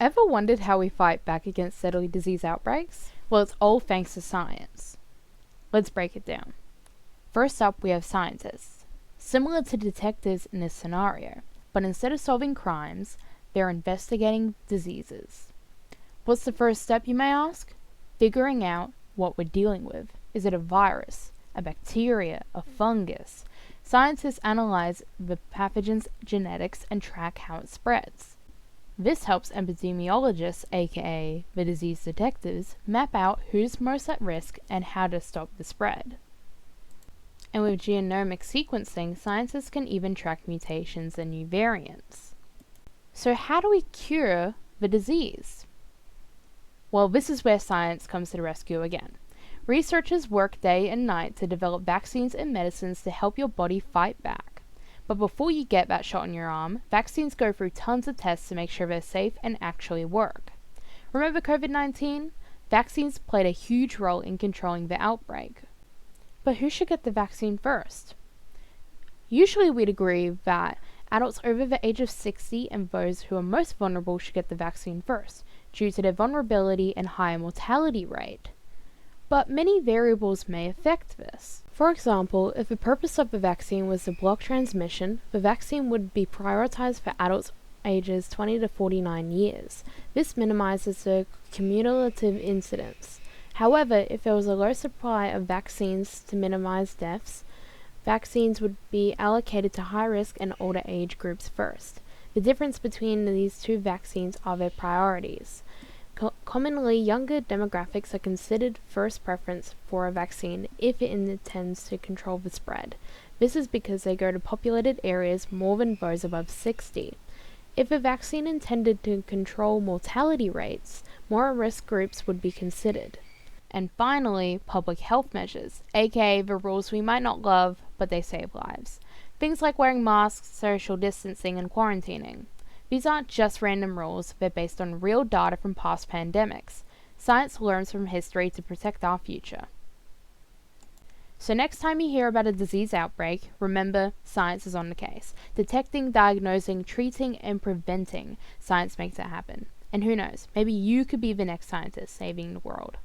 Ever wondered how we fight back against deadly disease outbreaks? Well, it's all thanks to science. Let's break it down. First up, we have scientists. Similar to detectives in this scenario, but instead of solving crimes, they're investigating diseases. What's the first step, you may ask? Figuring out what we're dealing with. Is it a virus, a bacteria, a fungus? Scientists analyze the pathogen's genetics and track how it spreads. This helps epidemiologists, aka the disease detectives, map out who's most at risk and how to stop the spread. And with genomic sequencing, scientists can even track mutations and new variants. So how do we cure the disease? Well, this is where science comes to the rescue again. Researchers work day and night to develop vaccines and medicines to help your body fight back. But before you get that shot in your arm, vaccines go through tons of tests to make sure they're safe and actually work. Remember COVID-19? Vaccines played a huge role in controlling the outbreak. But who should get the vaccine first? Usually we'd agree that adults over the age of 60 and those who are most vulnerable should get the vaccine first, due to their vulnerability and higher mortality rate. But many variables may affect this. For example, if the purpose of the vaccine was to block transmission, the vaccine would be prioritized for adults ages 20 to 49 years. This minimizes the cumulative incidence. However, if there was a low supply of vaccines to minimize deaths, vaccines would be allocated to high-risk and older age groups first. The difference between these two vaccines are their priorities. Commonly, younger demographics are considered first preference for a vaccine if it intends to control the spread. This is because they go to populated areas more than those above 60. If a vaccine intended to control mortality rates, more at-risk groups would be considered. And finally, public health measures, aka the rules we might not love, but they save lives. Things like wearing masks, social distancing, and quarantining. These aren't just random rules, they're based on real data from past pandemics. Science learns from history to protect our future. So next time you hear about a disease outbreak, remember, science is on the case. Detecting, diagnosing, treating, and preventing. Science makes it happen. And who knows, maybe you could be the next scientist saving the world.